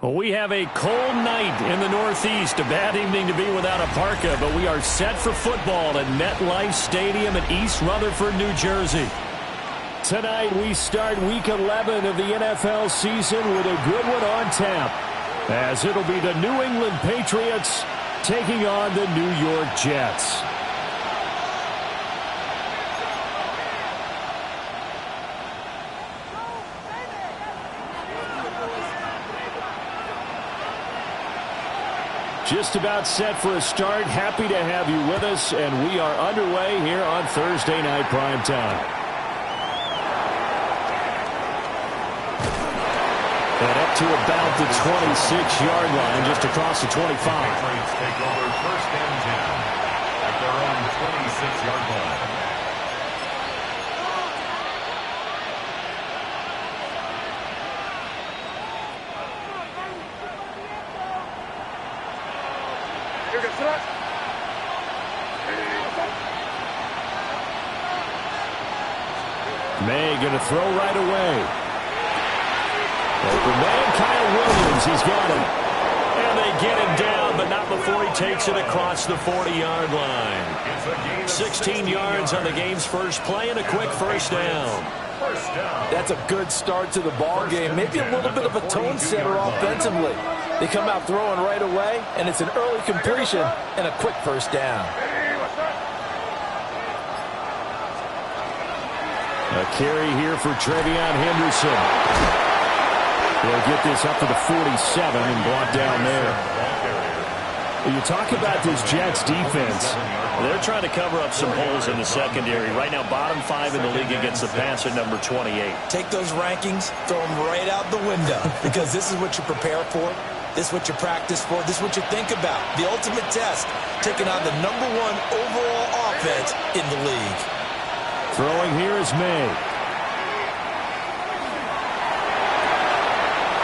Well, we have a cold night in the Northeast. A bad evening to be without a parka, but we are set for football at MetLife Stadium in East Rutherford, New Jersey. Tonight we start Week 11 of the NFL season with a good one on tap, as it'll be the New England Patriots taking on the New York Jets. Just about set for a start. Happy to have you with us, and we are underway here on Thursday Night Primetime. And up to about the 26-yard line, just across the 25. Patriots take over first and 10 at their own 26-yard line. May going to throw right away. Open man, Kyle Williams. He's got him. And they get him down, but not before he takes it across the 40-yard line. 16 yards on the game's first play and a quick first down. That's a good start to the ball game. Maybe a little bit of a tone setter offensively. They come out throwing right away, and it's an early completion and a quick first down. A carry here for Trevion Henderson. They'll get this up to the 47 and brought down there. You talk about this Jets defense. They're trying to cover up some holes in the secondary. Right now, bottom 5 in the league against the pass at number 28. Take those rankings, throw them right out the window, because this is what you prepare for. This is what you practice for. This is what you think about. The ultimate test, taking on the #1 overall offense in the league. Throwing here is May.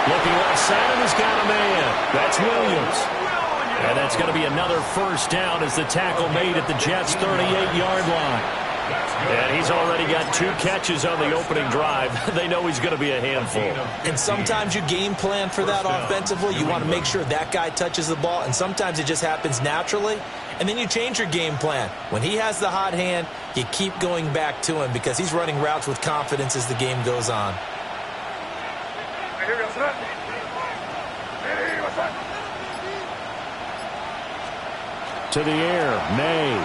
Looking left side, and he's got a man. That's Williams. And that's going to be another first down as the tackle made at the Jets' 38-yard line. And he's already got 2 catches on the opening drive. They know he's going to be a handful. And sometimes you game plan for that offensively. You want to make sure that guy touches the ball, and sometimes it just happens naturally. And then you change your game plan. When he has the hot hand, you keep going back to him because he's running routes with confidence as the game goes on. To the air, May.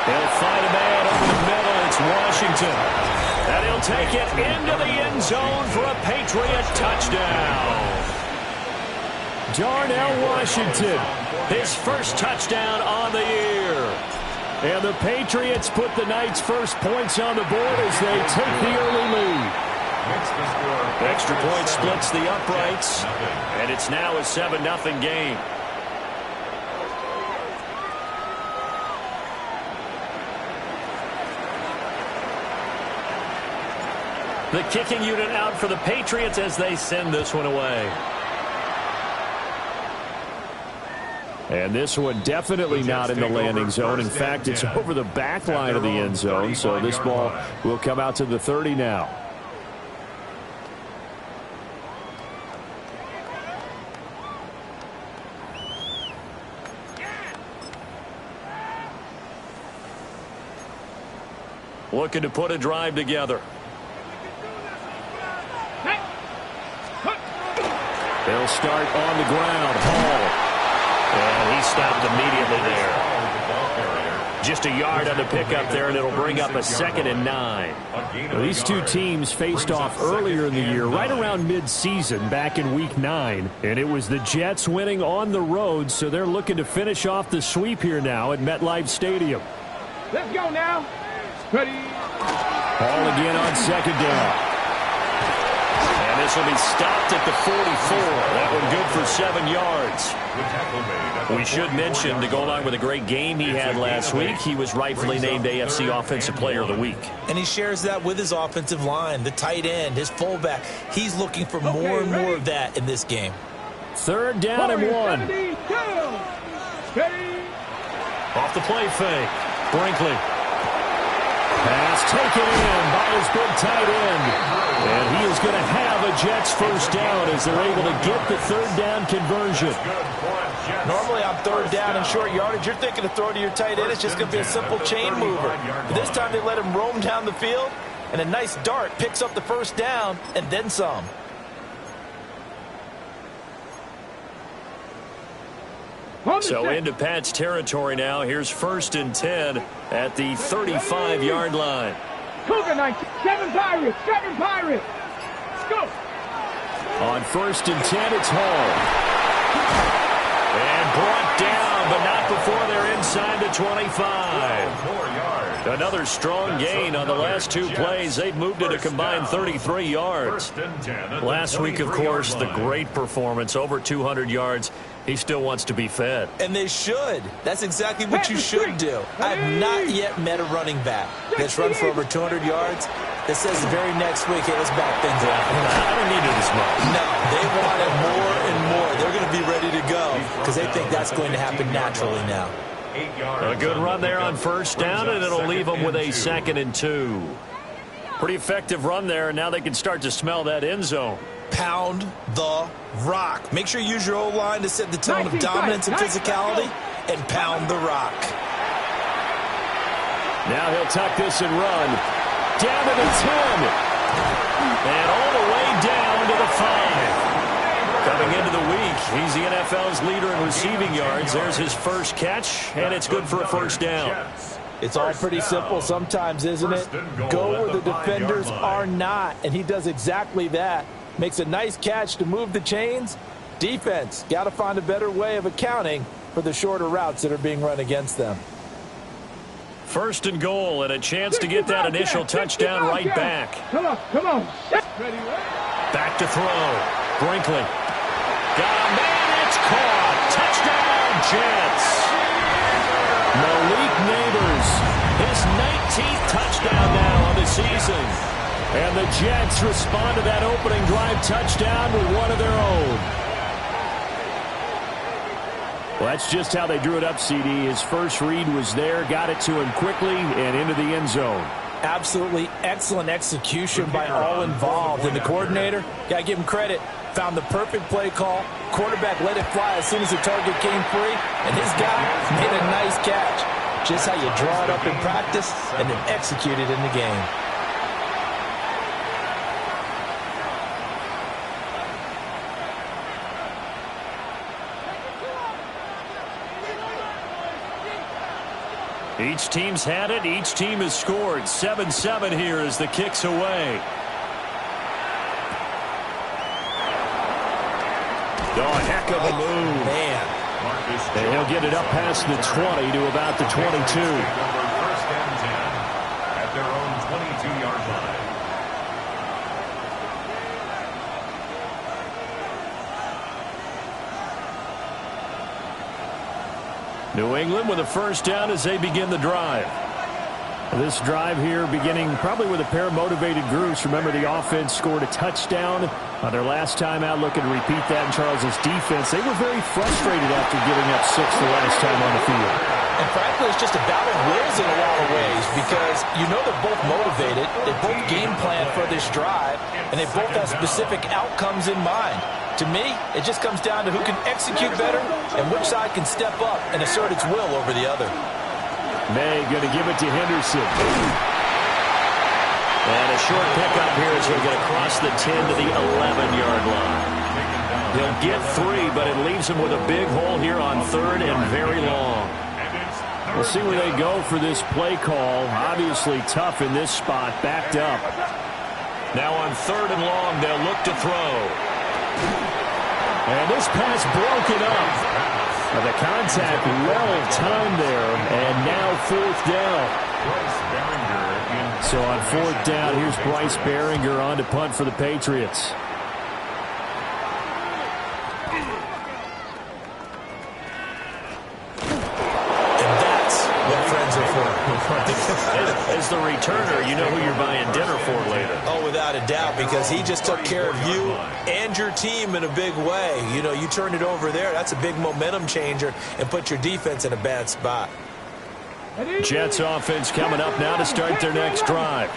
They'll find a man over the middle. It's Washington. And he'll take it into the end zone for a Patriot touchdown. Darnell Washington, his first touchdown on the year. And the Patriots put the night's first points on the board as they take the early lead. Extra point splits the uprights, and it's now a 7-0 game. The kicking unit out for the Patriots as they send this one away. And this one definitely not in the landing zone. In fact, it's over the back line of the end zone, so this ball will come out to the 30 now. Looking to put a drive together. They'll start on the ground. Hall. And he stopped immediately there. Just a yard on the pickup there, and it'll bring up a 2nd and 9. Well, these two teams faced off earlier in the year, right around mid-season, back in Week 9. And it was the Jets winning on the road, so they're looking to finish off the sweep here now at MetLife Stadium. Let's go now. Ready. Ball again on 2nd down. And this will be stopped at the 44. That one good for 7 yards. We should mention, to go along with a great game he had last week, he was rightfully named AFC Offensive Player of the Week. And he shares that with his offensive line, the tight end, his fullback. He's looking for more and more of that in this game. 3rd down and 1. Off the play fake. Brinkley. Pass Pass taken in by his big tight end. And he is going to have a Jets first down as they're able to get the third down conversion. Normally on third down and short yardage, you're thinking to throw to your tight end. It's just going to be a simple chain mover. But this time they let him roam down the field, and a nice dart picks up the first down and then some. So into Pat's territory now. Here's 1st and 10 at the 35-yard line. Cougar 19, 7 Pirates, 7 Pirates. Let's go. On 1st and 10, it's Hall. And brought down, but not before they're inside the 25. Another strong gain on the last 2 plays. They've moved it a combined 33 yards. Last week, of course, the great performance, over 200 yards. He still wants to be fed. And they should. That's exactly what you should do. I've not yet met a running back that's run for over 200 yards that says the very next week, hey, let's back things up. I don't need it as much. No, they want it more and more. They're going to be ready to go because they think that's going to happen naturally now. A good run there on 1st down, and it'll leave them with a 2nd and 2. Pretty effective run there, and now they can start to smell that end zone. Pound the rock. Make sure you use your O-line to set the tone of dominance and physicality, and pound the rock. Now he'll tuck this and run. Down to the 10. And all the way down to the 5. Coming into the week, he's the NFL's leader in receiving yards. There's his first catch, and it's good for a first down. It's all pretty simple sometimes, isn't it? Go where the defenders are not, and he does exactly that. Makes a nice catch to move the chains. Defense, got to find a better way of accounting for the shorter routes that are being run against them. 1st and goal, and a chance to get that initial touchdown right back. Come on, come on. Back to throw. Brinkley. Got a man, it's caught. Touchdown, Jets. Malik Neighbors, his 19th touchdown now on the season. And the Jets respond to that opening drive touchdown with one of their own. Well, that's just how they drew it up, CD. His first read was there, got it to him quickly, and into the end zone. Absolutely excellent execution by all involved. And the coordinator, got to give him credit, found the perfect play call. Quarterback let it fly as soon as the target came free, and his guy made a nice catch. Just how you draw it up in practice and then execute it in the game. Each team's had it. Each team has scored. 7-7 here as the kick's away. Oh, a heck of a move. Man. And he'll get it up past the 20 to about the 22. 1st and 10 at their own 22-yard line. New England with a first down as they begin the drive. This drive here beginning probably with a pair of motivated groups. Remember, the offense scored a touchdown on their last time out. Looking to repeat that in Charles's defense. They were very frustrated after giving up 6 the last time on the field. And frankly, it's just a battle of wills in a lot of ways because you know they're both motivated. They both game plan for this drive, and they both have specific outcomes in mind. To me, it just comes down to who can execute better and which side can step up and assert its will over the other. May going to give it to Henderson. And a short pickup here as he'll get across the 10 to the 11-yard line. He'll get 3, but it leaves him with a big hole here on 3rd and very long. We'll see where they go for this play call. Obviously tough in this spot, backed up. Now on 3rd and long, they'll look to throw. And this pass broken up. The contact well timed there, and now 4th down. So on 4th down, here's Bryce Behringer on to punt for the Patriots. As the returner, you know who you're buying dinner for later. Oh, without a doubt, because he just took care of you and your team in a big way. You know, you turned it over there. That's a big momentum changer and put your defense in a bad spot. Jets offense coming up now to start their next drive.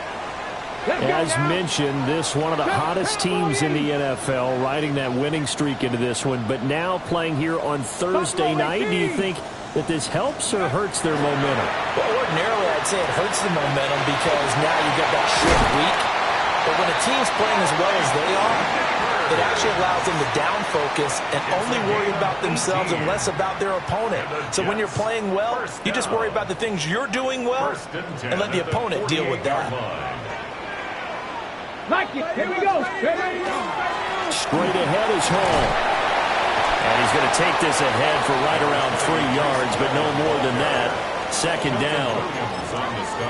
As mentioned, this one of the hottest teams in the NFL, riding that winning streak into this one, but now playing here on Thursday night. Do you think that this helps or hurts their momentum? Well, ordinarily, I'd say it hurts the momentum because now you get that short week. But when a team's playing as well as they are, it actually allows them to down focus and only worry about themselves and less about their opponent. So when you're playing well, you just worry about the things you're doing well and let the opponent deal with that. Like it. Here we go. Straight ahead is Hall. And he's going to take this ahead for right around 3 yards, but no more than that. Second down.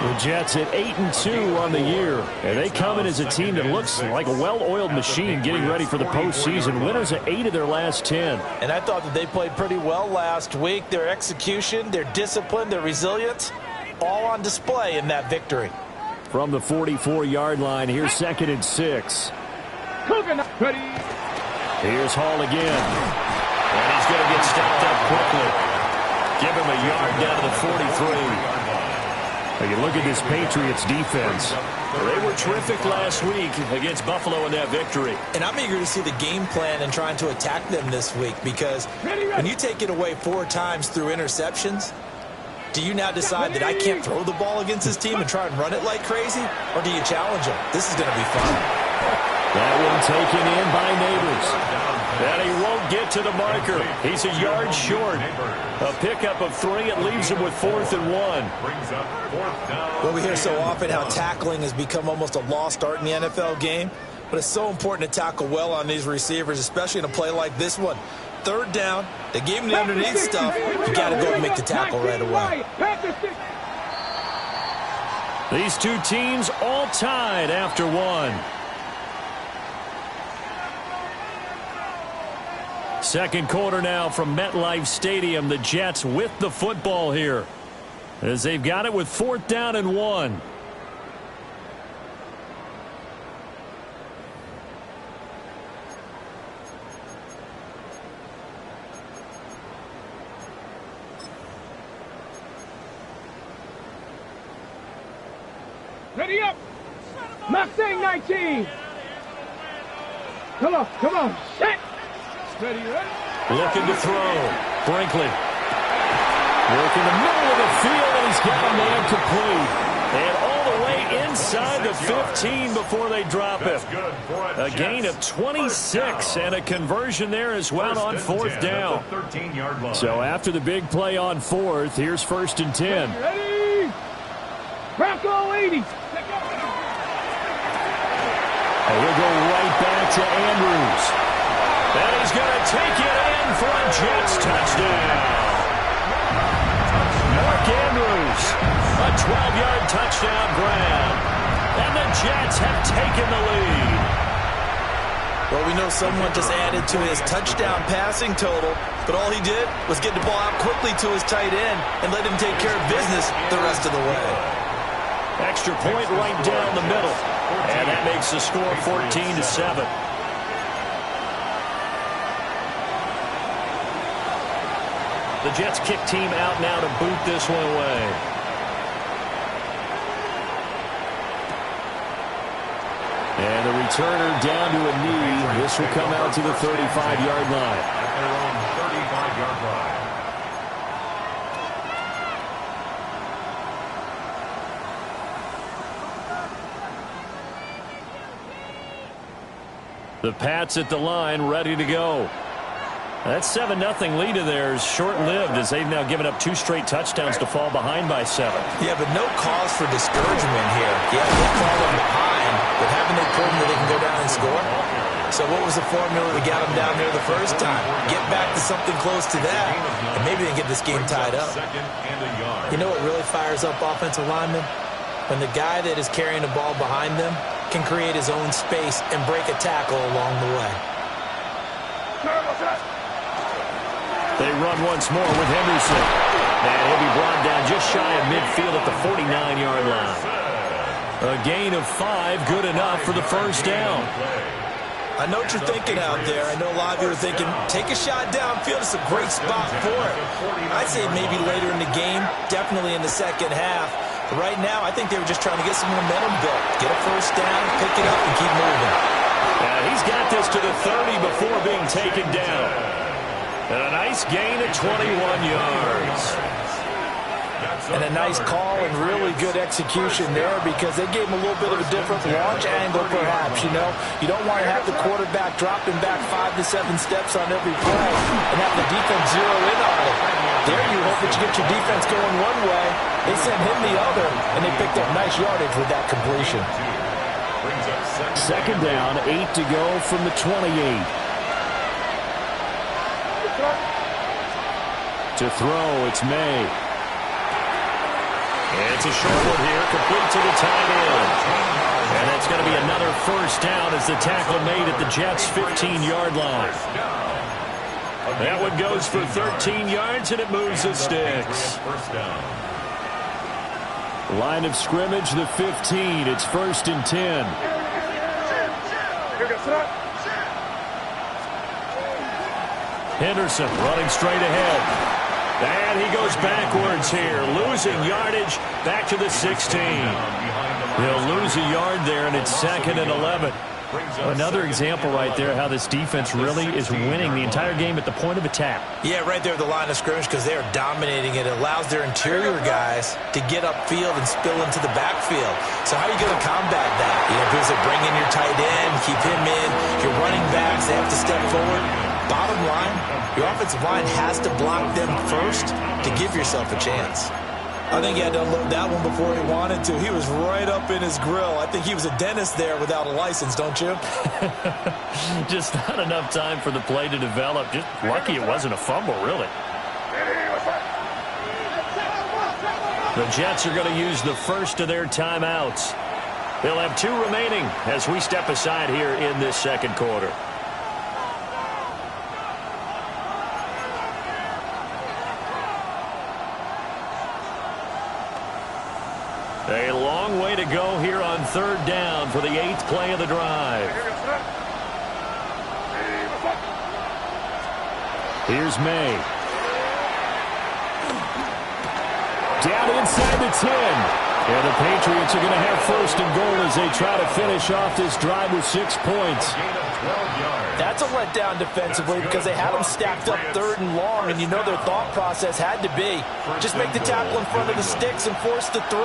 The Jets at 8-2 on the year. And they come in as a team that looks like a well-oiled machine getting ready for the postseason. Winners of 8 of their last 10. And I thought that they played pretty well last week. Their execution, their discipline, their resilience, all on display in that victory. From the 44-yard line, here's 2nd and 6. Here's Hall again. And he's going to get stopped up quickly. Give him a yard down to the 43. You look at this Patriots defense. They were terrific last week against Buffalo in that victory. And I'm eager to see the game plan and trying to attack them this week because when you take it away 4 times through interceptions, do you now decide that I can't throw the ball against this team and try and run it like crazy? Or do you challenge them? This is going to be fun. That one taken in by Neighbors. And he won't get to the marker. He's a yard short. A pickup of 3. It leaves him with 4th and 1. Well, we hear so often how tackling has become almost a lost art in the NFL game. But it's so important to tackle well on these receivers, especially in a play like this one. 3rd down, they gave him the underneath stuff. You got to go and make the tackle right away. These two teams all tied after 1. Second quarter now from MetLife Stadium. The Jets with the football here as they've got it with 4th down and 1. Ready up. Mustang 19. Come on. Set. Ready. Looking to throw. Brinkley. Work in the middle of the field, and he's got a man complete. And all the way inside the 15 before they drop him. A gain of 26 and a conversion there as well on 4th down. So after the big play on 4th, here's 1st and 10. Ready. Bronco 80. And we'll go right back to Andrews. And he's going to take it in for a Jets touchdown. Mark Andrews, a 12-yard touchdown grab. And the Jets have taken the lead. Well, we know someone just added to his touchdown passing total, but all he did was get the ball out quickly to his tight end and let him take care of business the rest of the way. Extra point right down the middle. And that makes the score 14-7. The Jets kick team out now to boot this one away. And the returner down to a knee. This will come out to the 35-yard line. At their own 35-yard line. The Pats at the line, ready to go. That 7-0 lead of theirs short-lived as they've now given up 2 straight touchdowns to fall behind by 7. Yeah, but no cause for discouragement here. Yeah, they're falling behind, but haven't they proven that they can go down and score? So what was the formula that got them down there the first time? Get back to something close to that, and maybe they can get this game tied up. You know what really fires up offensive linemen? When the guy that is carrying the ball behind them can create his own space and break a tackle along the way. They run once more with Henderson. And he'll be brought down just shy of midfield at the 49-yard line. A gain of 5, good enough for the first down. I know what you're thinking out there. I know a lot of you are thinking, take a shot downfield. It's a great spot for it. I'd say maybe later in the game, definitely in the second half. But right now, I think they were just trying to get some momentum built. Get a first down, pick it up, and keep moving. He's got this to the 30 before being taken down. And a nice gain of 21 yards. And a nice call and really good execution there because they gave him a little bit of a different launch angle perhaps, you know. You don't want to have the quarterback dropping back 5 to 7 steps on every play and have the defense zero in on it. There you hope that you get your defense going one way. They sent him the other, and they picked up nice yardage with that completion. Second down, 8 to go from the 28. To throw, it's May. It's a short one here, complete to the tight end. And that's going to be another first down as the tackle made at the Jets' 15-yard line. That one goes for 13 yards, and it moves the sticks. Line of scrimmage, the 15. It's 1st and 10. Henderson running straight ahead. And he goes backwards here, losing yardage back to the 16. He'll lose a yard there, and it's 2nd and 11. Another example right there how this defense really is winning the entire game at the point of attack. Yeah, right there at the line of scrimmage because they are dominating it. It allows their interior guys to get upfield and spill into the backfield. So how are you going to combat that? You know, because they bring in your tight end, keep him in. Your running backs, they have to step forward. Bottom line, your offensive line has to block them first to give yourself a chance. I think he had to unload that one before he wanted to. He was right up in his grill. I think he was a dentist there without a license, don't you? Just not enough time for the play to develop. Just lucky it wasn't a fumble, really. The Jets are going to use the first of their timeouts. They'll have 2 remaining as we step aside here in this second quarter. A long way to go here on 3rd down for the 8th play of the drive. Here's May. Down inside the 10. And the Patriots are going to have 1st and goal as they try to finish off this drive with 6 points. That's a letdown defensively because they had them stacked up 3rd and long, and you know their thought process had to be just make the tackle in front of the sticks and force the 3.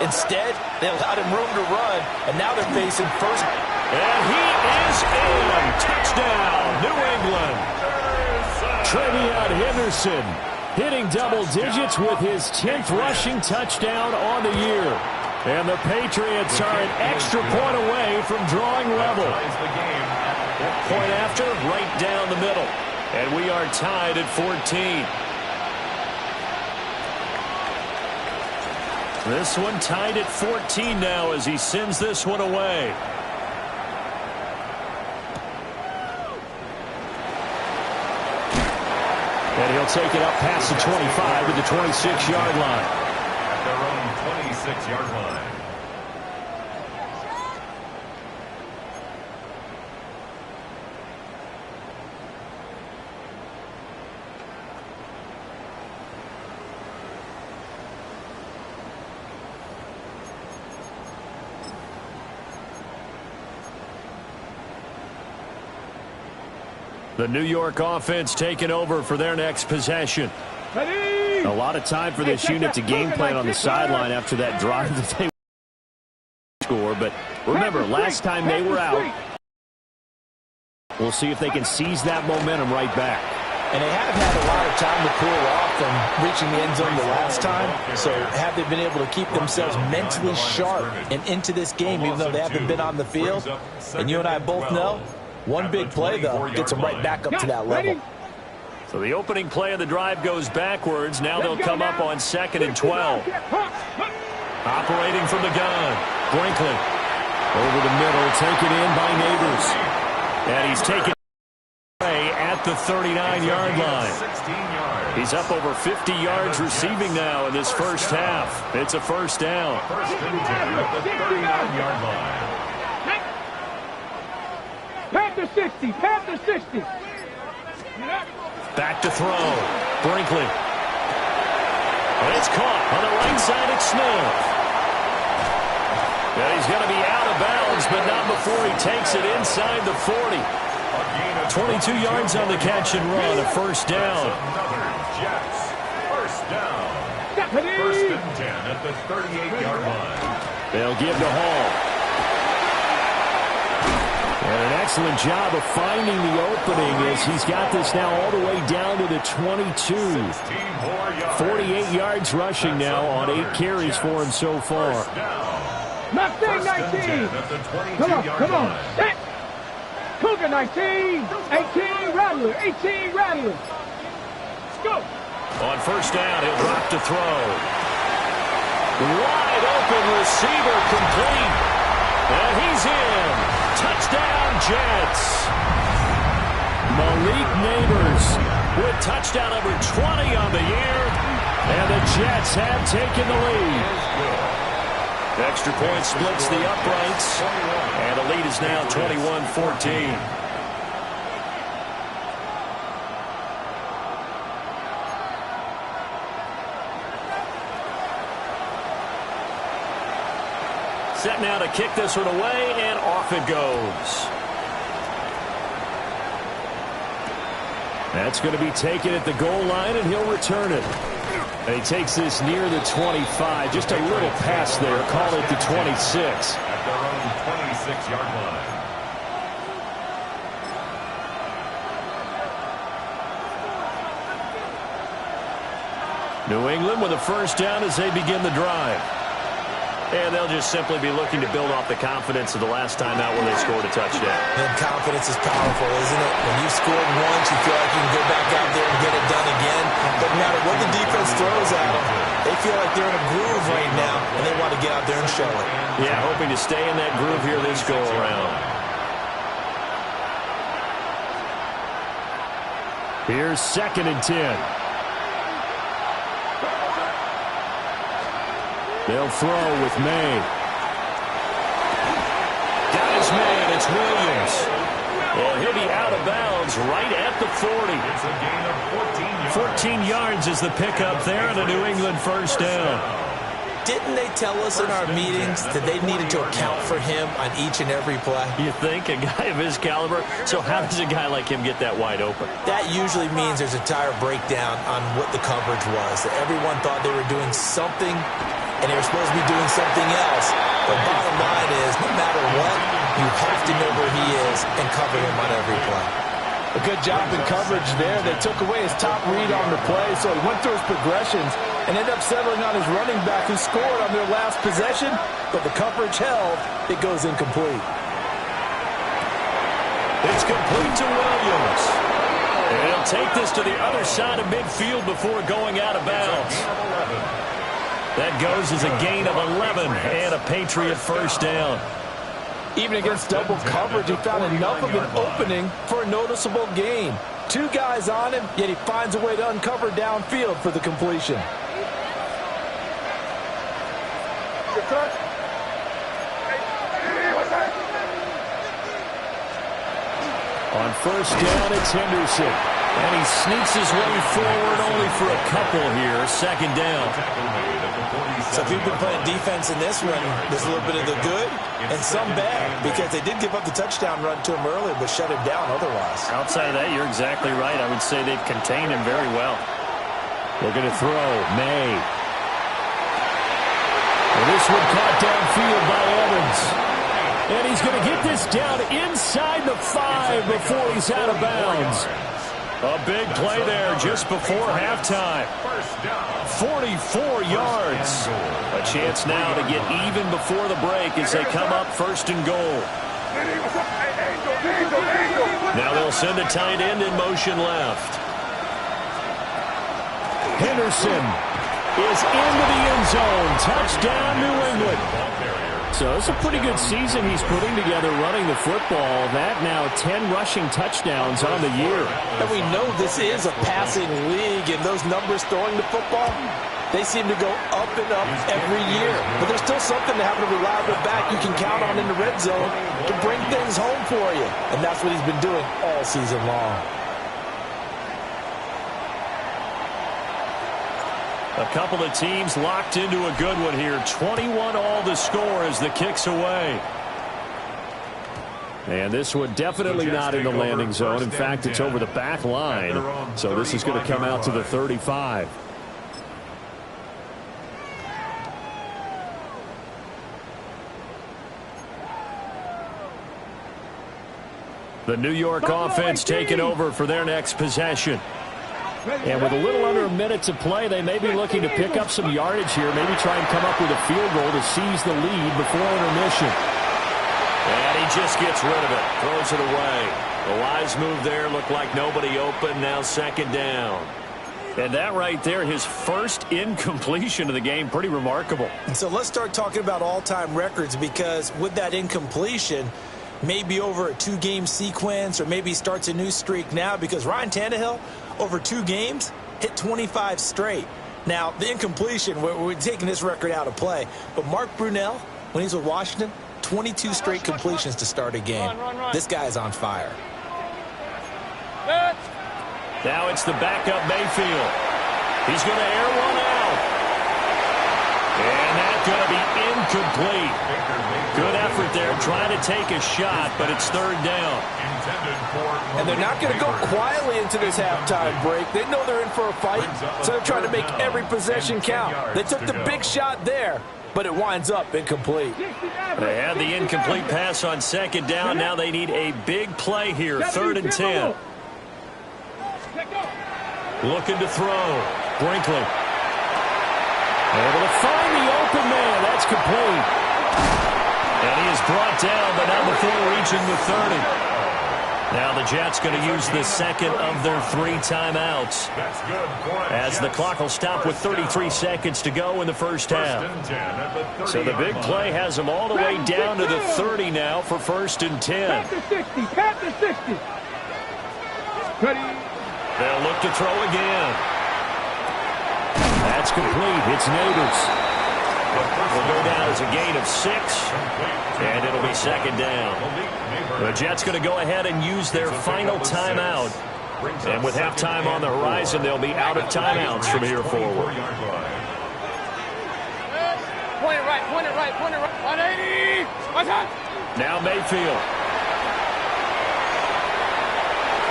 Instead, they allowed him room to run, and now they're facing 1st. And he is in. Touchdown, New England. Trevion Henderson hitting double digits with his 10th rushing touchdown on the year. And the Patriots are an extra point away from drawing level. Point after, right down the middle. And we are tied at 14. This one tied at 14 now as he sends this one away. And he'll take it up past the 25 to the 26-yard line. At their own 26-yard line. The New York offense taking over for their next possession. A lot of time for this unit to game plan on the sideline after that drive that they score. But remember, last time they were out, we'll see if they can seize that momentum right back. And they haven't had a lot of time to cool off from reaching the end zone the last time. So have they been able to keep themselves mentally sharp and into this game, even though they haven't been on the field? And you and I both know, one big play, though, gets them right back up to that level. So the opening play of the drive goes backwards. Now they'll come up on 2nd and 12. Operating from the gun. Brinkley. Over the middle, taken in by Neighbors. And he's taken away at the 39-yard line. He's up over 50 yards receiving now in this first half. It's a first down. 1st and 10 at the 39-yard line. Panther 60. Panther 60. Back to throw. Brinkley. And it's caught on the right side. It's Smith. And he's going to be out of bounds, but not before he takes it inside the 40. 22 yards on the catch and run. A first down. Jets. First down. First and 10 at the 38-yard line. They'll give to Hall. And an excellent job of finding the opening as he's got this now all the way down to the 22. 48 yards rushing now on 8 carries for him so far. Mustang 19. Come on. Set. Cougar 19. 18 Rattler. 18 Rattler. Let's go. On first down, he'll drop to throw. Wide open receiver complete. And he's in. Touchdown, Jets. Malik Neighbors with touchdown number 20 on the year. And the Jets have taken the lead. Extra point splits the uprights. And the lead is now 21-14. Set now to kick this one away, and off it goes. That's going to be taken at the goal line, and he'll return it. And he takes this near the 25. Just a little pass there. Call it the 26. At their own 26-yard line. New England with a first down as they begin the drive. And they'll just simply be looking to build off the confidence of the last time out where they scored a touchdown. And confidence is powerful, isn't it? When you've scored once, you feel like you can go back out there and get it done again. But no matter what the defense throws at them, they feel like they're in a groove right now, and they want to get out there and show it. Yeah, hoping to stay in that groove here this go-around. Here's 2nd and 10. They'll throw with May. Got his man. It's Williams. Well, he'll be out of bounds right at the 40. It's a gain of 14 14 yards. yards is the pickup there and a New England first down. Didn't they tell us in our meetings that they needed to account for him on each and every play? You think? A guy of his caliber? So how does a guy like him get that wide open? That usually means there's a tire breakdown on what the coverage was. That everyone thought they were doing something, and they were supposed to be doing something else. The bottom line is, no matter what, you have to know where he is and cover him on every play. A good job in coverage there. They took away his top read on the play, so he went through his progressions and ended up settling on his running back who scored on their last possession, but the coverage held. It goes incomplete. It's complete to Williams. And he'll take this to the other side of midfield before going out of bounds. That goes as a gain of 11 and a Patriot first down. Even against double coverage, he found enough of an opening for a noticeable gain. 2 guys on him, yet he finds a way to uncover downfield for the completion. On first down, it's Henderson. And he sneaks his way forward only for a couple here. 2nd down. So if you've been playing defense in this one, there's a little bit of the good and some bad, because they did give up the touchdown run to him earlier, but shut him down otherwise. Outside of that, you're exactly right. I would say they've contained him very well. Looking to throw. May. And this one caught downfield by Evans. And he's going to get this down inside the 5 before he's out of bounds. A big play there just before halftime. 44 yards. A chance now to get even before the break as they come up 1st and goal. Now they'll send a tight end in motion left. Henderson is into the end zone. Touchdown, New England. So it's a pretty good season he's putting together running the football. That now 10 rushing touchdowns on the year. And we know this is a passing league, and those numbers throwing the football, they seem to go up and up every year. But there's still something to having a reliable back you can count on in the red zone to bring things home for you. And that's what he's been doing all season long. A couple of teams locked into a good one here. 21 all the score as the kick's away. And this one definitely not in the landing zone. In fact, it's over the back line. So this is going to come out to the 35. The New York offense taking over for their next possession. And with a little under a minute to play, they may be looking to pick up some yardage here, maybe try and come up with a field goal to seize the lead before intermission. And he just gets rid of it, throws it away. A wise move there, looked like nobody open, now second down. And that right there, his first incompletion of the game, pretty remarkable. So let's start talking about all-time records, because with that incompletion, maybe over a 2-game sequence, or maybe starts a new streak now, because Ryan Tannehill, over 2 games, hit 25 straight. Now, the incompletion, we're taking this record out of play. But Mark Brunell, when he's with Washington, 22 straight completions to start a game. This guy's on fire. Now it's the backup Mayfield. He's going to air one out. And that's going to be incomplete. Good effort there, trying to take a shot, but it's third down. And they're not going to go quietly into this halftime break. They know they're in for a fight, so they're trying to make every possession count. They took the big shot there, but it winds up incomplete. They had the incomplete pass on second down. Now they need a big play here, 3rd and 10. Looking to throw. Brinkley. Able to find the open man. That's complete. And he is brought down, but now before reaching the 30. Now the Jets going to use the second of their 3 timeouts, as the clock will stop with 33 seconds to go in the first half. So the big play has them all the way down to the 30 now for 1st and 10. Pat the 60. Pat the 60. They'll look to throw again. That's complete. It's Neighbors. Will go down as a gain of 6, and it'll be second down. The Jets going to go ahead and use their final timeout. And with halftime on the horizon, they'll be out of timeouts from here forward. Point it right, point it right, point it right. 180. What's that? Now Mayfield.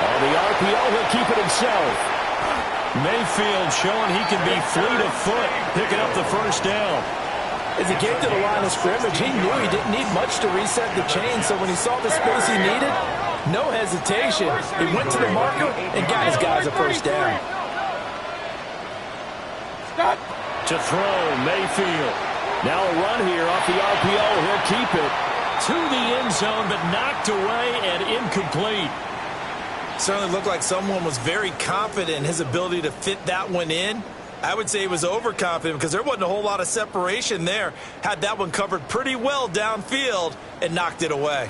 On the RPO, he'll keep it himself. Mayfield showing he can be fleet of foot, picking up the first down. As he came to the line of scrimmage, he knew he didn't need much to reset the chain, so when he saw the space he needed, no hesitation. He went to the marker and got his guys a first down. Stop. To throw, Mayfield. Now a run here off the RPO. He'll keep it to the end zone, but knocked away and incomplete. Certainly looked like someone was very confident in his ability to fit that one in. I would say he was overconfident because there wasn't a whole lot of separation there. Had that one covered pretty well downfield and knocked it away.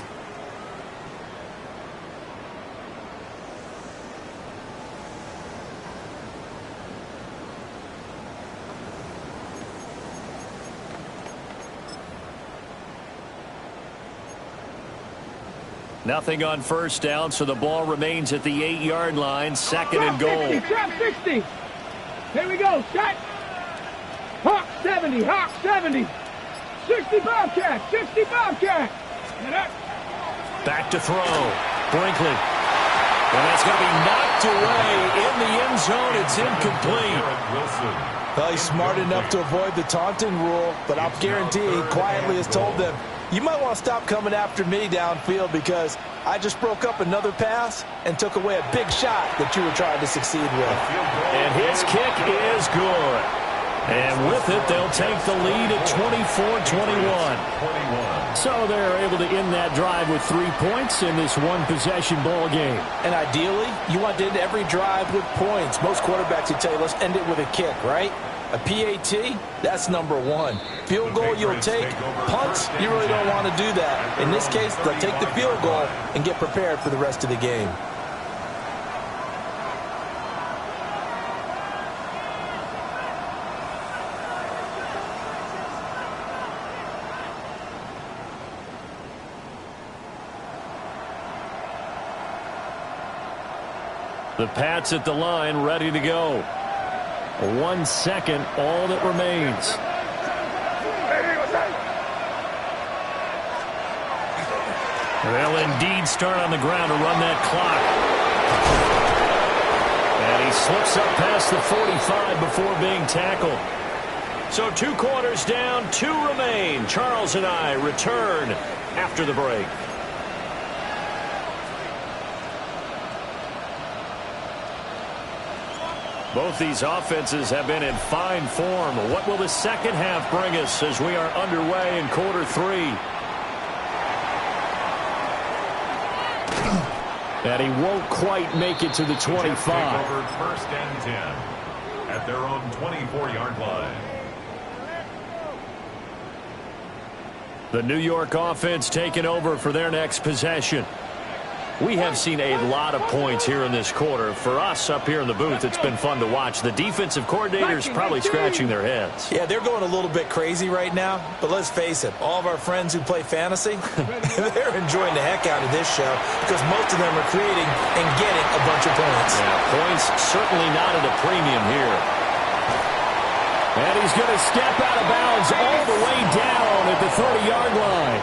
Nothing on first down, so the ball remains at the 8-yard line, 2nd and goal. Trap 60. Here we go. Shot. Hawk 70. Hawk 70. 60 Bobcat. 60 Bobcat. Back to throw. Brinkley. And that's going to be knocked away in the end zone. It's incomplete. Well, he's smart enough to avoid the taunting rule, but I'll guarantee he quietly has told them, you might want to stop coming after me downfield because I just broke up another pass and took away a big shot that you were trying to succeed with. And his kick is good. And with it, they'll take the lead at 24-21. So they're able to end that drive with 3 points in this one-possession ball game. And ideally, you want to end every drive with points. Most quarterbacks would tell you, let's end it with a kick, right? A PAT, that's number one. Field goal you'll take. Punts, you really don't want to do that. In this case, they'll take the field goal and get prepared for the rest of the game. The Pats at the line, ready to go. 1 second, all that remains. They'll indeed start on the ground to run that clock. And he slips up past the 45 before being tackled. So 2 quarters down, 2 remain. Charles and I return after the break. Both these offenses have been in fine form. What will the second half bring us as we are underway in quarter 3? And he won't quite make it to the 25. Over 1st and 10 at their own 24-yard line. The New York offense taking over for their next possession. We have seen a lot of points here in this quarter. For us up here in the booth, it's been fun to watch. The defensive coordinators probably scratching their heads. Yeah, they're going a little bit crazy right now. But let's face it, all of our friends who play fantasy, they're enjoying the heck out of this show because most of them are creating and getting a bunch of points. Yeah, points certainly not at a premium here. And he's going to step out of bounds all the way down at the 30-yard line.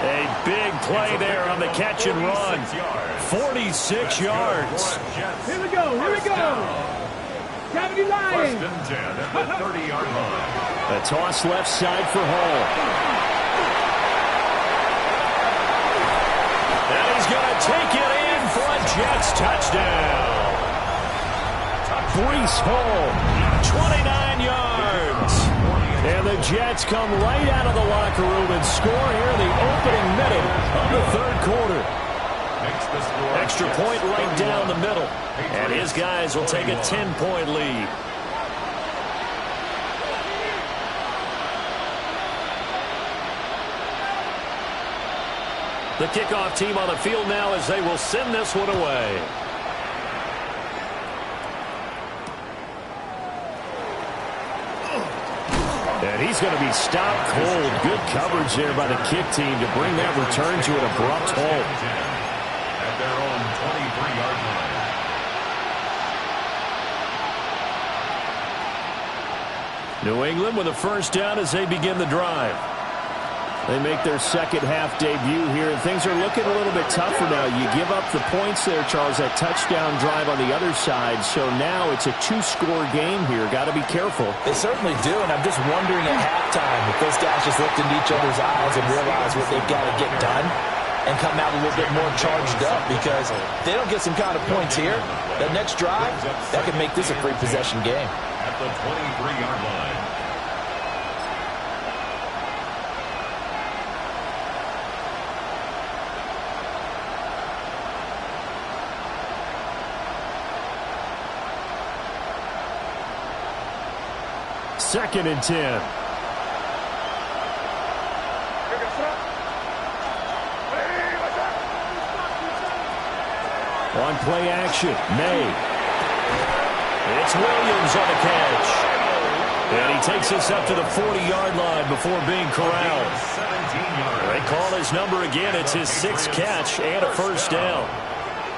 A big play there on the catch and run. 46 yards. Here we go. Here we go. Gravity line. 1st and 10 at the 30-yard line. A toss left side for Hall. And he's going to take it in for a Jets touchdown. Breece Hall, 29 yards. And the Jets come right out of the locker room and score here in the opening minute of the 3rd quarter. Extra point right down the middle. And his guys will take a 10-point lead. The kickoff team on the field now as they will send this one away. And he's going to be stopped cold. Good coverage there by the kick team to bring that return to an abrupt halt. At their own 23-yard line. New England with a first down as they begin the drive. They make their second half debut here, and things are looking a little bit tougher now. You give up the points there, Charles, that touchdown drive on the other side. So now it's a 2-score game here. Got to be careful. They certainly do, and I'm just wondering at halftime if those guys just looked into each other's eyes and realize what they've got to get done and come out a little bit more charged up, because if they don't get some kind of points here, that next drive, that could make this a free possession game. At the 23-yard line. Second and 10. On play action, May. It's Williams on the catch. And he takes us up to the 40-yard line before being corralled. They call his number again. It's his 6th catch and a first down.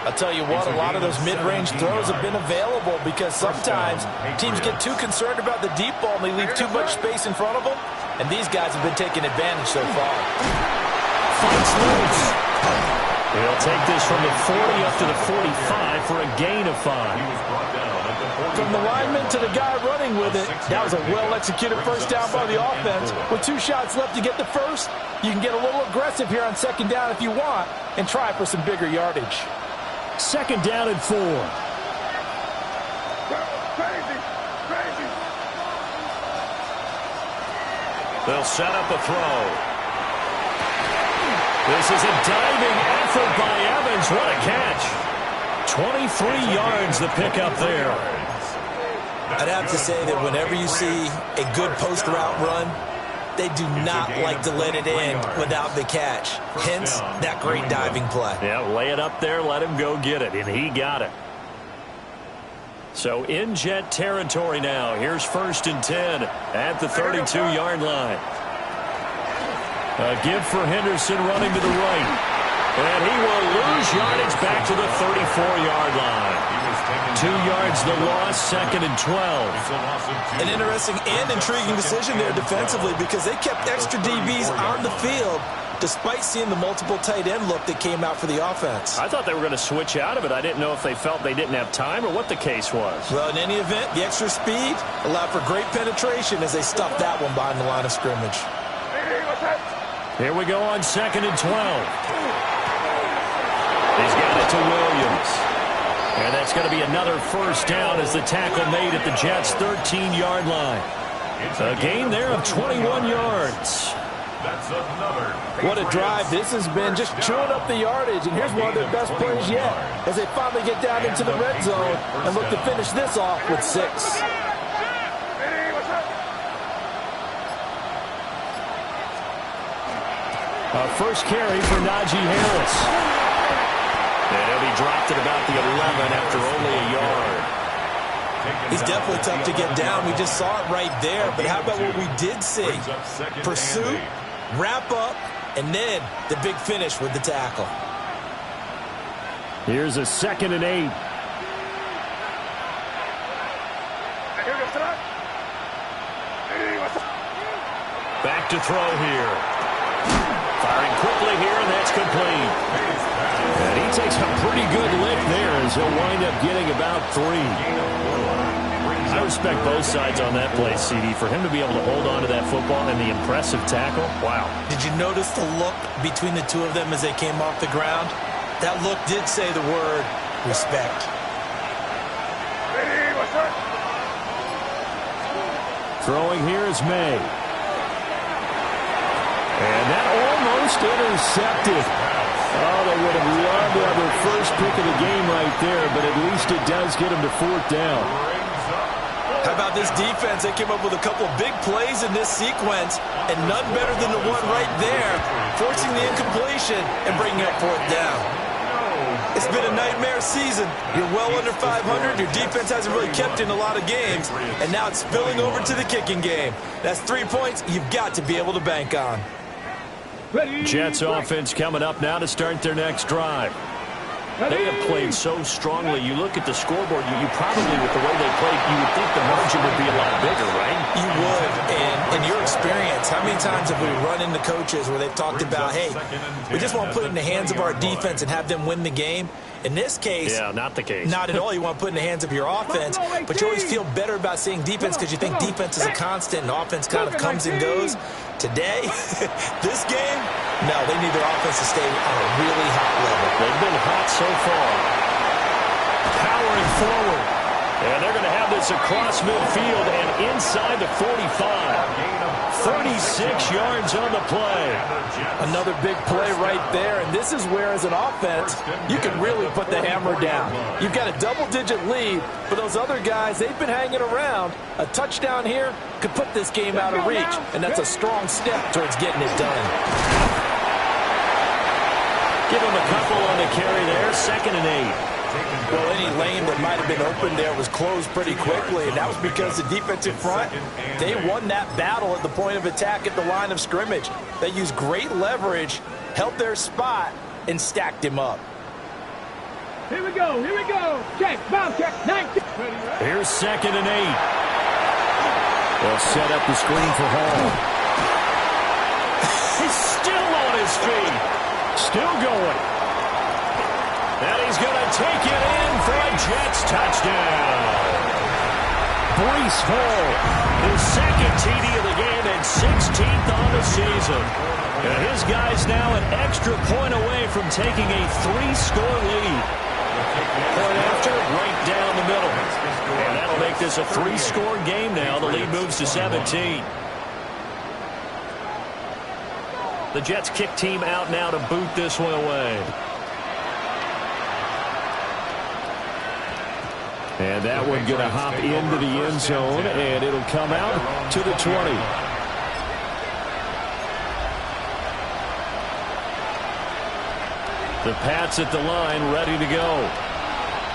I'll tell you what, a lot of those mid-range throws have been available because sometimes teams get too concerned about the deep ball and they leave too much space in front of them, and these guys have been taking advantage so far. Fights loose. He'll take this from the 40 up to the 45 for a gain of 5. From the lineman to the guy running with it, that was a well-executed first down by the offense. With 2 shots left to get the first, you can get a little aggressive here on second down if you want and try for some bigger yardage. Second down and 4. They'll set up a throw. This is a diving effort by Evans. What a catch. 23 yards the pickup there. I'd have to say that whenever you see a good post route run, they do not like to let it in without the catch. Hence, that great diving play. Yeah, lay it up there, let him go get it, and he got it. So in Jet territory now. Here's 1st and 10 at the 32-yard line. A give for Henderson running to the right. And he will lose yardage back to the 34-yard line. 2 yards the loss, 2nd and 12. An interesting and intriguing decision there defensively because they kept extra DBs on the field despite seeing the multiple tight end look that came out for the offense. I thought they were going to switch out of it. I didn't know if they felt they didn't have time or what the case was. Well, in any event, the extra speed allowed for great penetration as they stuffed that one behind the line of scrimmage. Here we go on 2nd and 12. He's got it to Williams. And that's going to be another first down as the tackle made at the Jets' 13-yard line. A gain there of 21 yards. What a drive this has been, just chewing up the yardage. And here's one of their best plays yet as they finally get down into the red zone and look to finish this off with 6. First carry for Najee Harris. And he'll be dropped at about the 11 after only a yard. He's definitely tough to get down. We just saw it right there. But how about what we did see? Pursuit, wrap up, and then the big finish with the tackle. Here's a 2nd and 8. Back to throw here. Firing quickly here, and that's complete. And he takes a pretty good lick there as he'll wind up getting about 3. I respect both sides on that play, CD. For him to be able to hold on to that football and the impressive tackle, wow. Did you notice the look between the two of them as they came off the ground? That look did say the word respect. Throwing here is May. And that almost intercepted. Oh, they would have loved to have their first pick of the game right there, but at least it does get them to 4th down. How about this defense? They came up with a couple of big plays in this sequence, and none better than the one right there, forcing the incompletion and bringing up 4th down. It's been a nightmare season. You're well under 500. Your defense hasn't really kept in a lot of games, and now it's spilling over to the kicking game. That's 3 points you've got to be able to bank on. Jets offense coming up now to start their next drive. They have played so strongly. You look at the scoreboard, you probably, with the way they played, you would think the margin would be a lot bigger, right? You would. And in your experience, how many times have we run into coaches where they've talked about, hey, we just want to put it in the hands of our defense and have them win the game? In this case, yeah, not the case. Not at all. You want to put it in the hands of your offense, but you always feel better about seeing defense because you think defense is a constant and offense kind of comes and goes. Today, this game, no, they need their offense to stay on a really hot level. They've been hot so far. Powering forward. And they're going to have this across midfield and inside the 45. 36 yards on the play. Another big play right there, and this is where, as an offense, you can really put the hammer down. You've got a double-digit lead, but those other guys, they've been hanging around. A touchdown here could put this game out of reach, and that's a strong step towards getting it done. Give him a couple on the carry there, 2nd and 8. Well, any lane that might have been open there was closed pretty quickly, and that was because the defensive front, they won that battle at the point of attack at the line of scrimmage. They used great leverage, held their spot, and stacked him up. Here we go, here we go. Check, bounce check, 19. Here's 2nd and 8. They'll set up the screen for Hall. He's still on his feet. Still going. And he's going to take it in for a Jets touchdown. Breece Hall, his 2nd TD of the game and 16th on the season. And his guy's now an extra point away from taking a 3-score lead. Point after, right down the middle. And that'll make this a 3-score game now. The lead moves to 17. The Jets kick team out now to boot this one away. And that one going to hop into the end zone, and it'll come out to the 20. The Pats at the line, ready to go.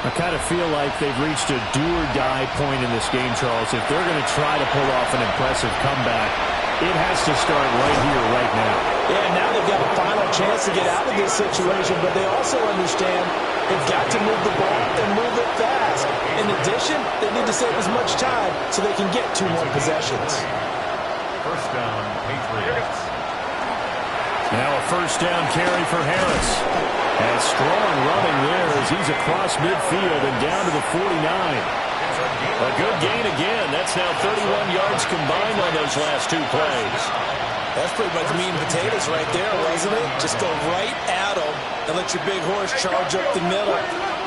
I kind of feel like they've reached a do-or-die point in this game, Charles. If they're going to try to pull off an impressive comeback, it has to start right here, right now. Yeah, now they've got a final chance to get out of this situation, but they also understand they've got to move the ball and move it fast. In addition, they need to save as much time so they can get 2 more possessions. First down, Patriots. Now a first down carry for Harris. And strong running there as he's across midfield and down to the 49. A good gain again. That's now 31 yards combined on those last 2 plays. That's pretty much meat and potatoes right there, wasn't it? Just go right at them and let your big horse charge up the middle.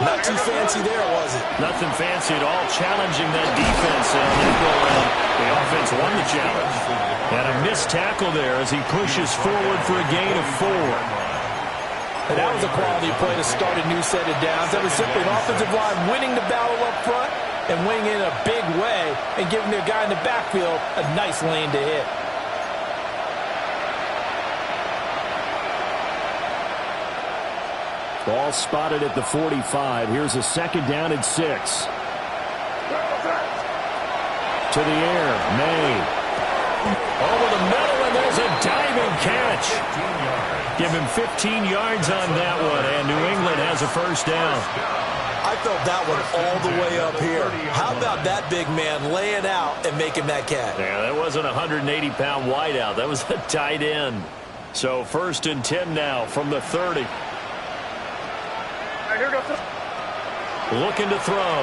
Not too fancy there, was it? Nothing fancy at all. Challenging that defense. And the offense won the challenge. And a missed tackle there as he pushes forward for a gain of 4. And that was a quality play to start a new set of downs. That was simply an offensive line winning the battle up front and winning in a big way and giving their guy in the backfield a nice lane to hit. Ball spotted at the 45. Here's a second down and 6. To the air, May. Over the middle, and there's a diving catch. Give him 15 yards on that one, and New England has a first down. I felt that one all the way up here. How about that big man laying out and making that catch? Yeah, that wasn't a 180-pound wideout. That was a tight end. So first and 10 now from the 30. Looking to throw.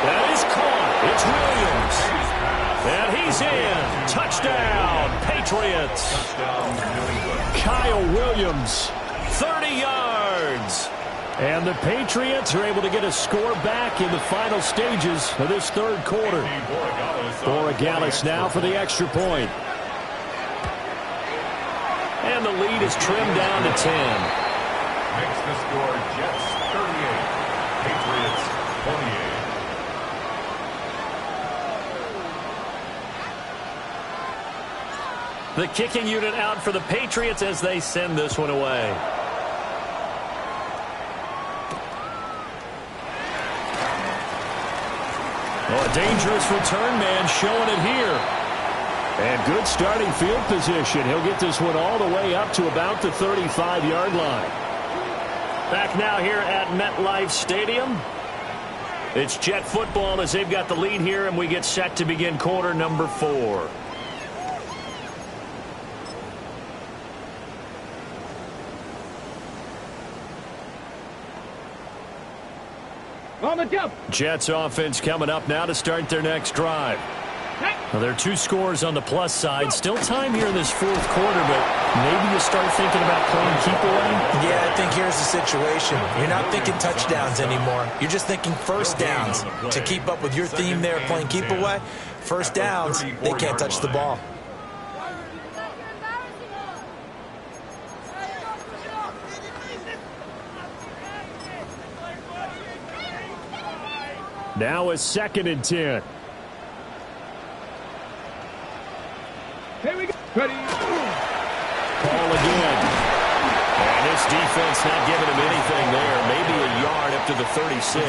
That is caught. It's Williams. And he's in. Touchdown, Patriots. Kyle Williams, 30 yards. And the Patriots are able to get a score back in the final stages of this third quarter. Borregales now for the extra point. And the lead is trimmed down to 10. Makes the score Jets 38, Patriots 28. The kicking unit out for the Patriots as they send this one away. Oh, a dangerous return man showing it here. And good starting field position. He'll get this one all the way up to about the 35-yard line. Back now here at MetLife Stadium. It's Jet football as they've got the lead here, and we get set to begin quarter number 4. On the jump. Jets offense coming up now to start their next drive. Well, there are 2 scores on the plus side. Still time here in this fourth quarter, but maybe you start thinking about playing keep away? Yeah, I think here's the situation. You're not thinking touchdowns anymore. You're just thinking first downs. To keep up with your theme there, playing keep away, first downs, they can't touch the ball. Now a second and 10. Here we go. Ready. Ball again. And this defense not giving him anything there. Maybe a yard up to the 36.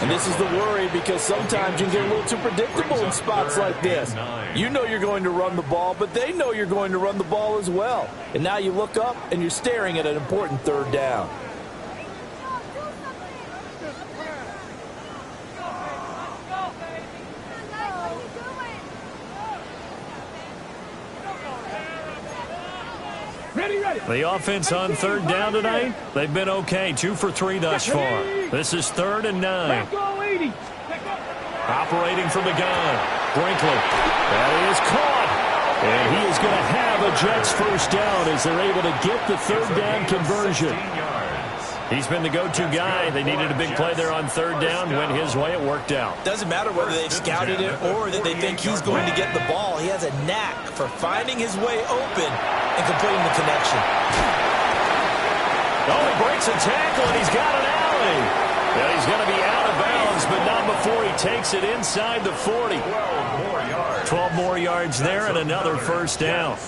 And this is the worry because sometimes you can get a little too predictable in spots like this. You know you're going to run the ball, but they know you're going to run the ball as well. And now you look up and you're staring at an important third down. The offense on third down tonight, they've been okay. 2 for 3 thus far. This is 3rd and 9. Operating from the gun. Brinkley. That is caught. And he is going to have a Jets first down as they're able to get the third down conversion. He's been the go-to guy. They needed a big play there on third down. Went his way. It worked out. Doesn't matter whether they've scouted it or that they think he's going to get the ball. He has a knack for finding his way open and completing the connection. Oh, he breaks a tackle, and he's got an alley. And he's going to be out of bounds, but not before he takes it inside the 40. 12 more yards there and another first down.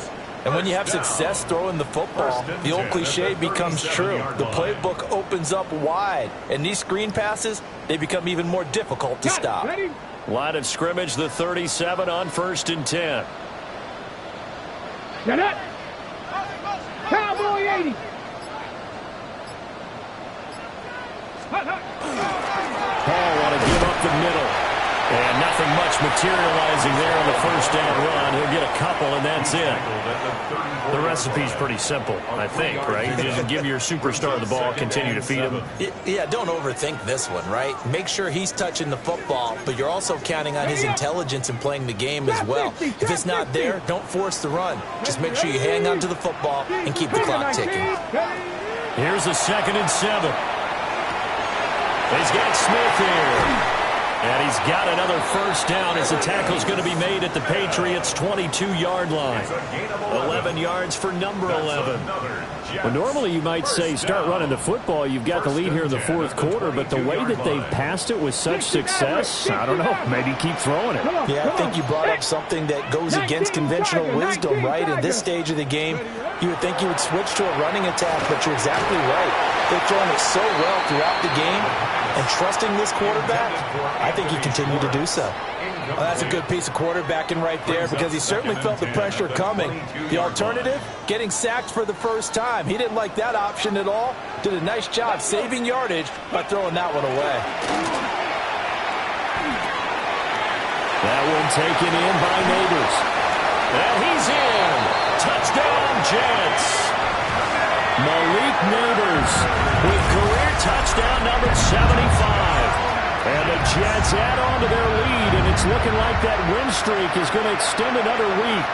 And when you have success throwing the football, the old cliche becomes true. The playbook opens up wide, and these screen passes, they become even more difficult to stop. Line of scrimmage, the 37 on 1st and 10. Get up. Cowboy 80. Paul want to give up the middle. And nothing much materializing there on the first down run. He'll get a couple, and that's it. The recipe's pretty simple, I think, right? You just give your superstar the ball, continue to feed him. Yeah, don't overthink this one, right? Make sure he's touching the football, but you're also counting on his intelligence in playing the game as well. If it's not there, don't force the run. Just make sure you hang on to the football and keep the clock ticking. Here's a 2nd and 7. He's got Smith here. And he's got another first down as the tackle's going to be made at the Patriots' 22-yard line. 11 yards for number 11. Well, normally you might say start running the football. You've got the lead here in the 4th quarter, but the way that they've passed it with such success, I don't know, maybe keep throwing it. Yeah, I think you brought up something that goes against conventional wisdom, right? At this stage of the game, you would think you would switch to a running attack, but you're exactly right. They've thrown it so well throughout the game, and trusting this quarterback, I think he continued to do so. Well, that's a good piece of quarterbacking right there because he certainly felt the pressure coming. The alternative, getting sacked for the first time. He didn't like that option at all. Did a nice job saving yardage by throwing that one away. That one taken in by Neighbors. And he's in. Touchdown, Jets. Malik Neighbors with career touchdown number 75. And the Jets add on to their lead, and it's looking like that win streak is going to extend another week.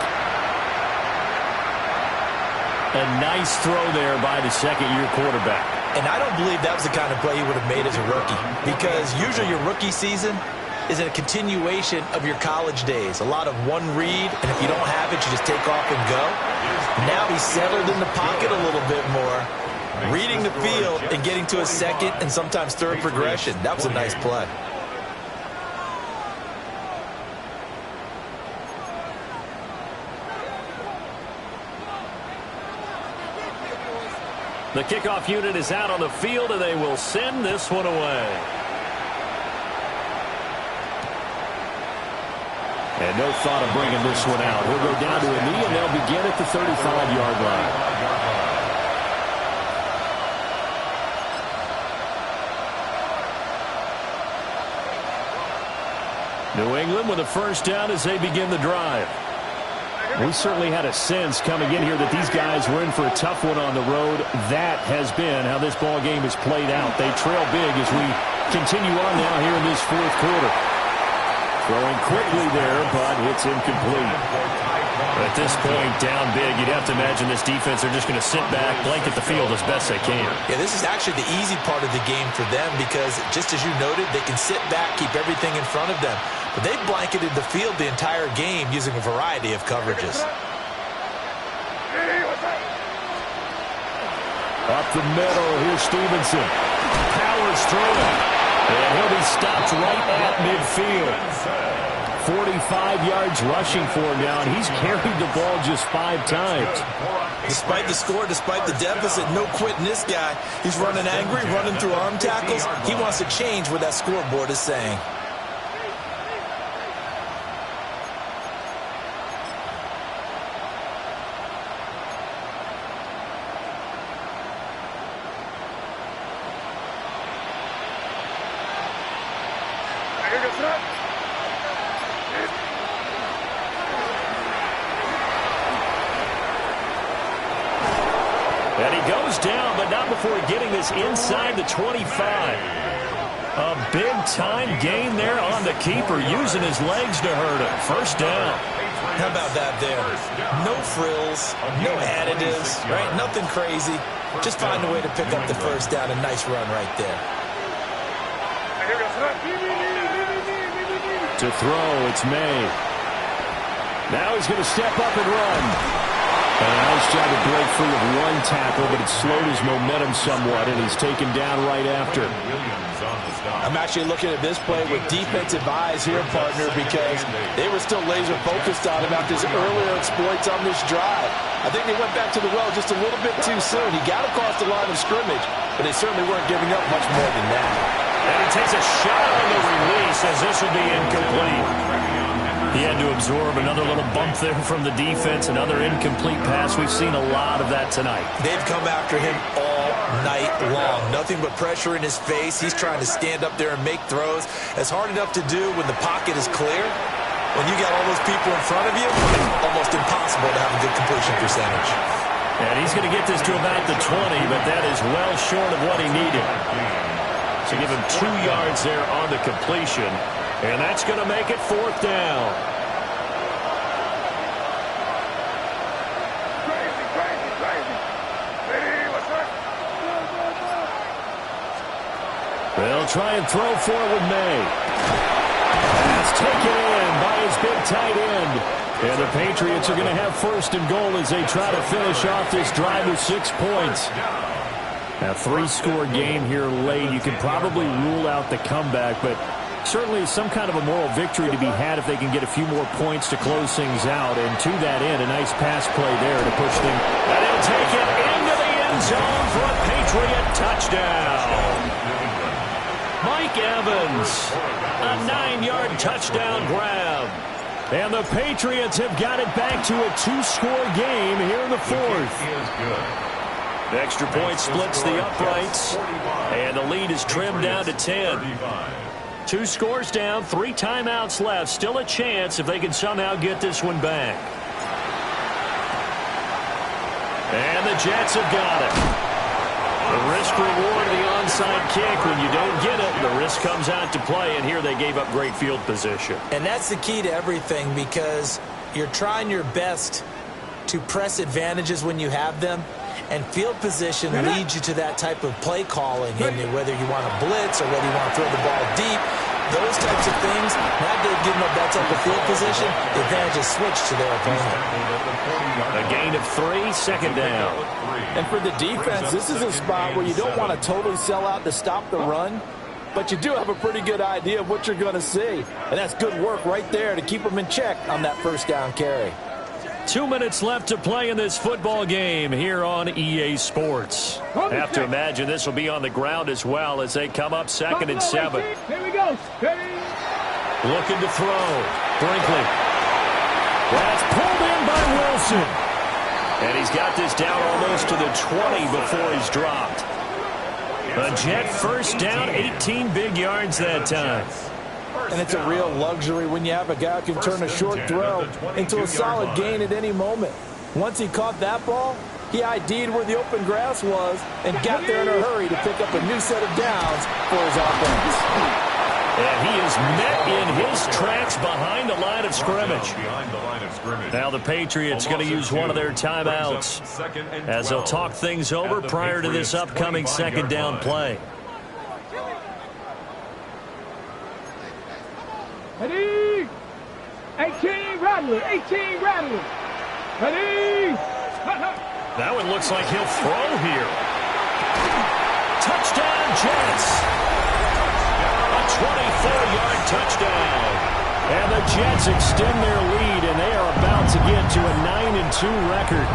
A nice throw there by the second-year quarterback. And I don't believe that was the kind of play he would have made as a rookie, because usually your rookie season is a continuation of your college days. A lot of one read, and if you don't have it, you just take off and go. Now he's settled in the pocket a little bit more, reading the field and getting to a second and sometimes third progression. That was a nice play. The kickoff unit is out on the field, and they will send this one away. And no thought of bringing this one out. He'll go down to a knee, and they'll begin at the 35-yard line. New England with a first down as they begin the drive. We certainly had a sense coming in here that these guys were in for a tough one on the road. That has been how this ball game has played out. They trail big as we continue on now here in this 4th quarter. Throwing quickly there, but it's incomplete. At this point, down big, you'd have to imagine this defense are just going to sit back, blanket the field as best they can. Yeah, this is actually the easy part of the game for them because, just as you noted, they can sit back, keep everything in front of them. But they've blanketed the field the entire game using a variety of coverages. Up the middle, here's Stevenson. Powers through it. And he'll be stopped right at midfield. 45 yards rushing for him now, and he's carried the ball just 5 times. Despite the score, despite the deficit, no quitting this guy. He's running angry, running through arm tackles. He wants to change what that scoreboard is saying. And he goes down, but not before getting this inside the 25. A big-time gain there on the keeper, using his legs to hurt him. First down. How about that there? No frills, no additives, right? Nothing crazy. Just find a way to pick up the first down. A nice run right there. To throw, it's May. Now he's going to step up and run. And a nice job to break free of one tackle, but it slowed his momentum somewhat, and he's taken down right after. I'm actually looking at this play with defensive eyes here, partner, because they were still laser focused on him after his earlier exploits on this drive. I think they went back to the well just a little bit too soon. He got across the line of scrimmage, but they certainly weren't giving up much more than that. And he takes a shot on the release as this will be incomplete. He had to absorb another little bump there from the defense, another incomplete pass. We've seen a lot of that tonight. They've come after him all night long. Nothing but pressure in his face. He's trying to stand up there and make throws. It's hard enough to do when the pocket is clear. When you got all those people in front of you, it's almost impossible to have a good completion percentage. And he's going to get this to about the 20, but that is well short of what he needed. So give him 2 yards there on the completion. And that's going to make it 4th down. They'll try and throw for it with May. That's taken in by his big tight end. And the Patriots are going to have 1st and goal as they try to finish off this drive with 6 points. A 3-score game here late. You can probably rule out the comeback, but certainly some kind of a moral victory to be had if they can get a few more points to close things out. And to that end, a nice pass play there to push things. And he'll take it into the end zone for a Patriot touchdown. Mike Evans, a 9-yard touchdown grab. And the Patriots have got it back to a 2-score game here in the 4th. The extra point splits the uprights, and the lead is trimmed down to 10. 2 scores down, 3 timeouts left. Still a chance if they can somehow get this one back. And the Jets have got it. The risk-reward of the onside kick. When you don't get it, the risk comes out to play, and here they gave up great field position. And that's the key to everything, because you're trying your best to press advantages when you have them. And field position leads you to that type of play calling, and whether you want to blitz or whether you want to throw the ball deep, those types of things. Now they've given up that type of field position, the advantage is switched to their opponent. A gain of 3, 2nd down. And for the defense, this is a spot where you don't want to totally sell out to stop the run, but you do have a pretty good idea of what you're going to see. And that's good work right there to keep them in check on that 1st down carry. 2 minutes left to play in this football game here on EA Sports. Have to imagine this will be on the ground as well as they come up 2nd and 7. Here we go. Looking to throw. Brinkley. That's pulled in by Wilson. And he's got this down almost to the 20 before he's dropped. A Jet 1st down, 18 big yards that time. And it's a real luxury when you have a guy who can turn a short throw into a solid gain at any moment. Once he caught that ball, he ID'd where the open grass was and got there in a hurry to pick up a new set of downs for his offense. And he is met in his tracks behind the line of scrimmage. Now the Patriots going to use one of their timeouts as they'll talk things over prior to this upcoming 2nd down play. Ready? 18 Rattler. 18 Rattler. Ready? That one looks like he'll throw here. Touchdown, Jets. A 24-yard touchdown. And the Jets extend their lead, and they are about to get to a 9-2 record.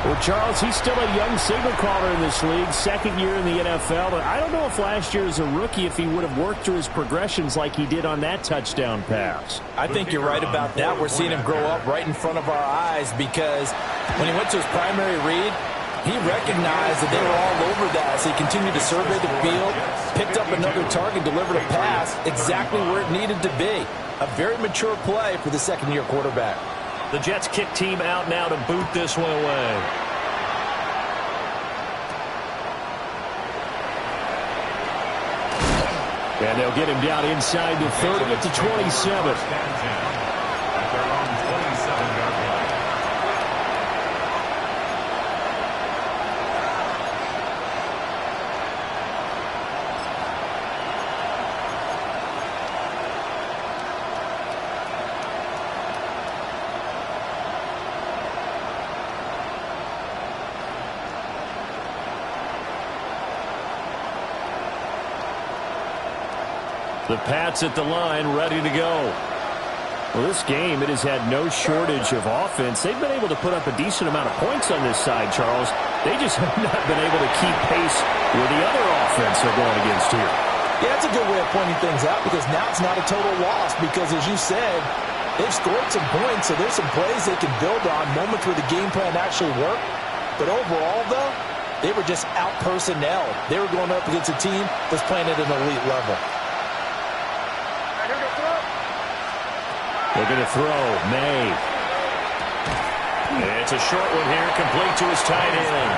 Well, Charles, he's still a young signal caller in this league, 2nd year in the NFL. But I don't know if last year as a rookie, if he would have worked through his progressions like he did on that touchdown pass. I think you're right about that. We're seeing him grow up right in front of our eyes, because when he went to his primary read, he recognized that they were all over that as he continued to survey the field, picked up another target, delivered a pass exactly where it needed to be. A very mature play for the 2nd-year quarterback. The Jets kick team out now to boot this one away. And they'll get him down inside the 30 at the 27. At their own 27-yard line. The Pats at the line, ready to go. Well, this game, it has had no shortage of offense. They've been able to put up a decent amount of points on this side, Charles. They just have not been able to keep pace with the other offense they're going against here. Yeah, that's a good way of pointing things out because now it's not a total loss because, as you said, they've scored some points, so there's some plays they can build on, moments where the game plan actually worked. But overall, though, they were just out-personnel. They were going up against a team that's playing at an elite level. They're going to throw. May. It's a short one here, complete to his tight end.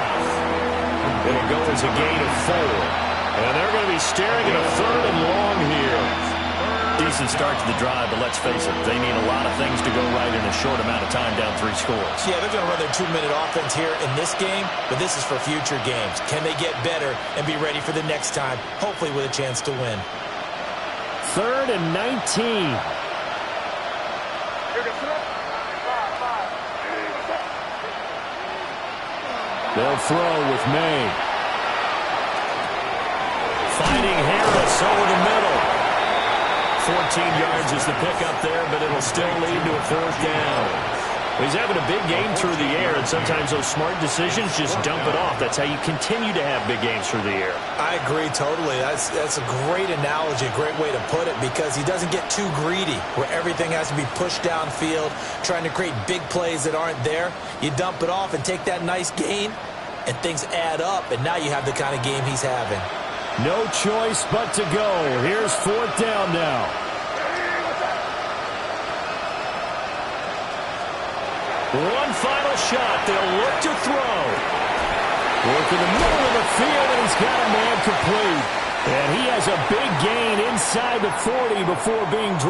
It'll go as a gain of 4. And they're going to be staring at a 3rd and long here. Decent start to the drive, but let's face it, they need a lot of things to go right in a short amount of time down 3 scores. Yeah, they're going to run their 2-minute offense here in this game, but this is for future games. Can they get better and be ready for the next time, hopefully with a chance to win? 3rd and 19. They'll throw with May. Finding Harris over the middle. 14 yards is the pickup there, but it'll still lead to a 4th down. He's having a big game through the air, and sometimes those smart decisions just dump it off. That's how you continue to have big games through the air. I agree totally. That's a great analogy, a great way to put it, because he doesn't get too greedy where everything has to be pushed downfield, trying to create big plays that aren't there. You dump it off and take that nice gain, and things add up, and now you have the kind of game he's having. No choice but to go. Here's 4th down now. One final shot. They'll look to throw. Work in the middle of the field, and he's got a man complete. And he has a big gain inside the 40 before being dropped.